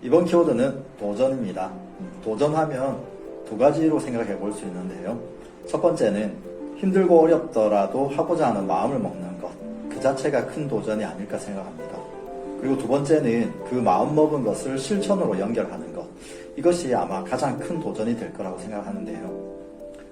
이번 키워드는 도전입니다. 도전하면 두 가지로 생각해 볼 수 있는데요. 첫 번째는 힘들고 어렵더라도 하고자 하는 마음을 먹는 것, 그 자체가 큰 도전이 아닐까 생각합니다. 그리고 두 번째는 그 마음 먹은 것을 실천으로 연결하는 것, 이것이 아마 가장 큰 도전이 될 거라고 생각하는데요.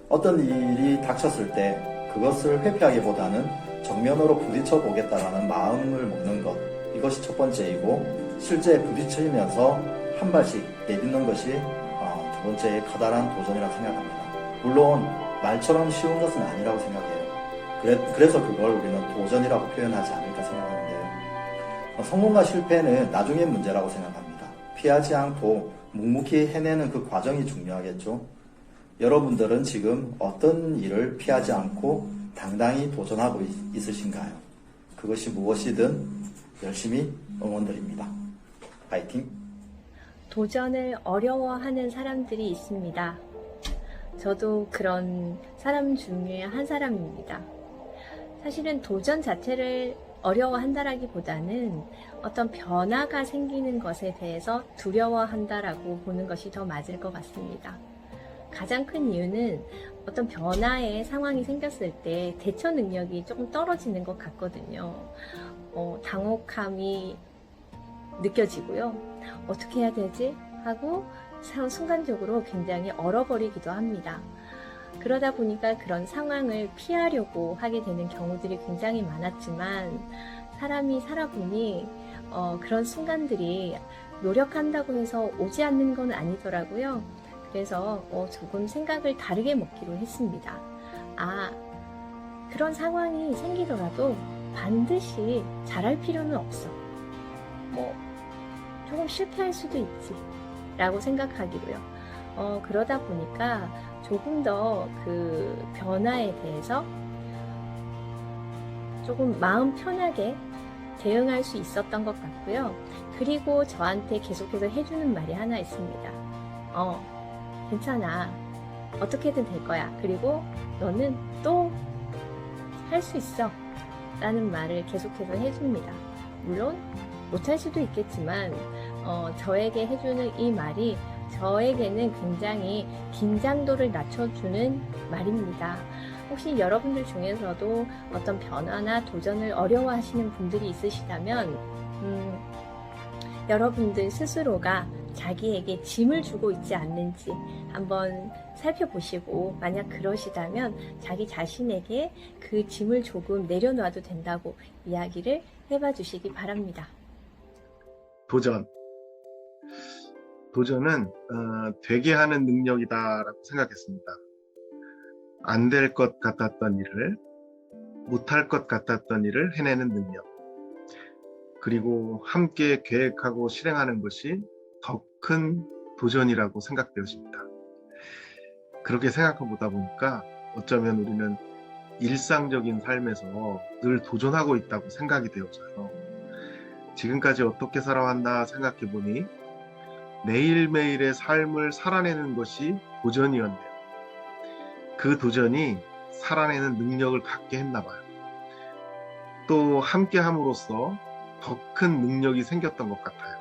어떤 일이 닥쳤을 때 그것을 회피하기보다는 정면으로 부딪혀 보겠다라는 마음을 먹는 것, 이것이 첫 번째이고, 실제 부딪히면서 한 발씩 내딛는 것이 두 번째의 커다란 도전이라고 생각합니다. 물론 말처럼 쉬운 것은 아니라고 생각해요. 그래서 그걸 우리는 도전이라고 표현하지 않을까 생각하는데요. 성공과 실패는 나중의 문제라고 생각합니다. 피하지 않고 묵묵히 해내는 그 과정이 중요하겠죠. 여러분들은 지금 어떤 일을 피하지 않고 당당히 도전하고 있으신가요? 그것이 무엇이든 열심히 응원드립니다. 파이팅! 도전을 어려워하는 사람들이 있습니다. 저도 그런 사람 중에 한 사람입니다. 사실은 도전 자체를 어려워한다라기보다는 어떤 변화가 생기는 것에 대해서 두려워한다라고 보는 것이 더 맞을 것 같습니다. 가장 큰 이유는 어떤 변화의 상황이 생겼을 때 대처 능력이 조금 떨어지는 것 같거든요. 당혹함이 느껴지고요. 어떻게 해야 되지? 하고 순간적으로 굉장히 얼어버리기도 합니다. 그러다 보니까 그런 상황을 피하려고 하게 되는 경우들이 굉장히 많았지만, 사람이 살아보니 그런 순간들이 노력한다고 해서 오지 않는 건 아니더라고요. 그래서 조금 생각을 다르게 먹기로 했습니다. 그런 상황이 생기더라도 반드시 잘할 필요는 없어. 조금 실패할 수도 있지 라고 생각하기로요. 그러다 보니까 조금 더 그 변화에 대해서 조금 마음 편하게 대응할 수 있었던 것 같고요. 그리고 저한테 계속해서 해주는 말이 하나 있습니다. 괜찮아. 어떻게든 될 거야. 그리고 너는 또 할 수 있어. 라는 말을 계속해서 해줍니다. 물론 못할 수도 있겠지만 저에게 해주는 이 말이 저에게는 굉장히 긴장도를 낮춰주는 말입니다. 혹시 여러분들 중에서도 어떤 변화나 도전을 어려워하시는 분들이 있으시다면 여러분들 스스로가 자기에게 짐을 주고 있지 않는지 한번 살펴보시고, 만약 그러시다면 자기 자신에게 그 짐을 조금 내려놔도 된다고 이야기를 해봐 주시기 바랍니다. 도전은 되게 하는 능력이다라고 생각했습니다. 안 될 것 같았던 일을, 못할 것 같았던 일을 해내는 능력, 그리고 함께 계획하고 실행하는 것이 더 큰 도전이라고 생각되었습니다. 그렇게 생각해보다 보니까 어쩌면 우리는 일상적인 삶에서 늘 도전하고 있다고 생각이 되어서요. 지금까지 어떻게 살아왔나 생각해보니 매일매일의 삶을 살아내는 것이 도전이었네요. 그 도전이 살아내는 능력을 갖게 했나봐요. 또 함께 함으로써 더 큰 능력이 생겼던 것 같아요.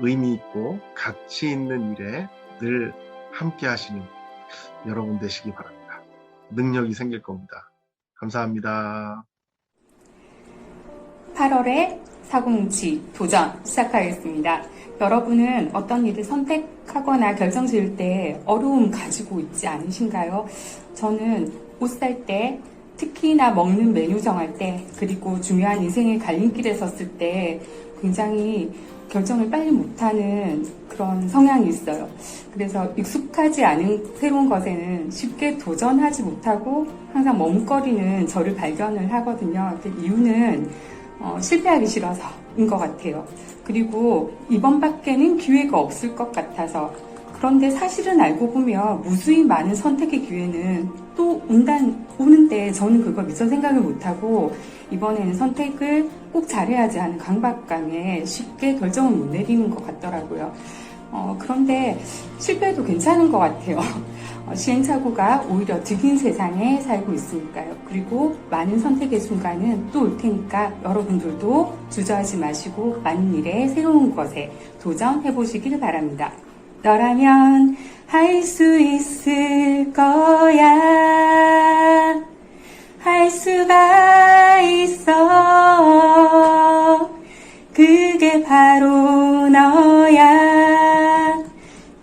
의미 있고 가치 있는 일에 늘 함께 하시는 여러분 되시기 바랍니다. 능력이 생길 겁니다. 감사합니다. 8월에 사고뭉치 도전 시작하겠습니다. 여러분은 어떤 일을 선택하거나 결정 지을 때 어려움 가지고 있지 않으신가요? 저는 옷 살 때, 특히나 먹는 메뉴 정할 때, 그리고 중요한 인생의 갈림길에 섰을 때 굉장히 결정을 빨리 못하는 그런 성향이 있어요. 그래서 익숙하지 않은 새로운 것에는 쉽게 도전하지 못하고 항상 머뭇거리는 저를 발견을 하거든요. 그 이유는 실패하기 싫어서인 것 같아요. 그리고 이번밖에는 기회가 없을 것 같아서. 그런데 사실은 알고 보면 무수히 많은 선택의 기회는 또 오는데 저는 그걸 미처 생각을 못하고 이번에는 선택을 꼭 잘해야지 하는 강박감에 쉽게 결정을 못 내리는 것 같더라고요. 그런데 실패해도 괜찮은 것 같아요. 시행착오가 오히려 득인 세상에 살고 있으니까요. 그리고 많은 선택의 순간은 또 올 테니까 여러분들도 주저하지 마시고 많은 일에 새로운 것에 도전해 보시길 바랍니다. 너라면 할 수 있을 거야. 할 수가 있어. 그게 바로 너야.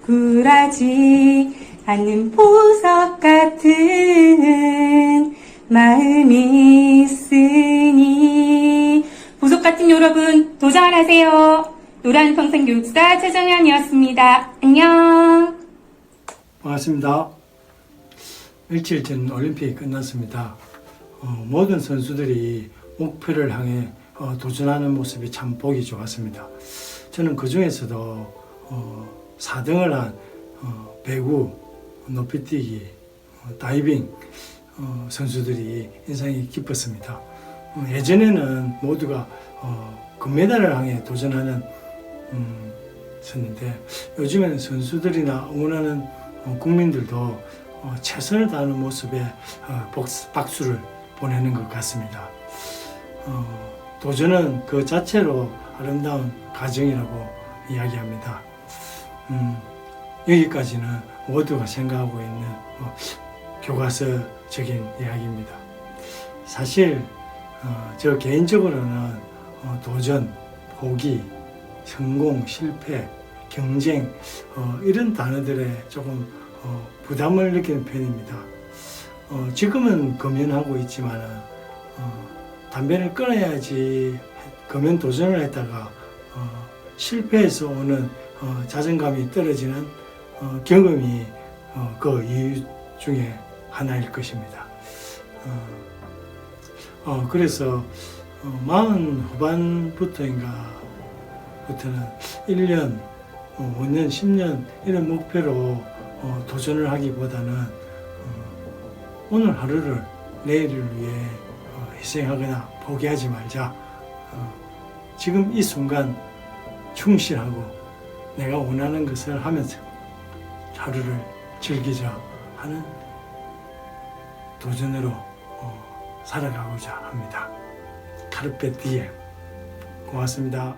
굴하지 않는 보석 같은 마음이 있으니. 보석 같은 여러분, 도전하세요. 노란 평생 교육사 최정현이었습니다. 안녕. 반갑습니다. 일주일 전 올림픽이 끝났습니다. 모든 선수들이 목표를 향해 도전하는 모습이 참 보기 좋았습니다. 저는 그 중에서도 4등을 한 배구, 높이뛰기, 다이빙 선수들이 인상이 깊었습니다. 예전에는 모두가 금메달을 향해 도전하는 었는데 요즘에는 선수들이나 응원하는 국민들도 최선을 다하는 모습에 박수를 보내는 것 같습니다. 도전은 그 자체로 아름다운 과정이라고 이야기합니다. 여기까지는 모두가 생각하고 있는 교과서적인 이야기입니다. 사실 저 개인적으로는 도전, 포기, 성공, 실패, 경쟁 이런 단어들에 조금 부담을 느끼는 편입니다. 지금은 금연하고 있지만 담배를 끊어야지 금연 도전을 했다가 실패해서 오는 자존감이 떨어지는 경험이 그 이유 중에 하나일 것입니다. 그래서 40 후반부터는 1년, 5년, 10년 이런 목표로 도전을 하기보다는 오늘 하루를 내일을 위해 희생하거나 포기하지 말자. 지금 이 순간 충실하고 내가 원하는 것을 하면서 하루를 즐기자 하는 도전으로 살아가고자 합니다. 카르페 디엠. 고맙습니다.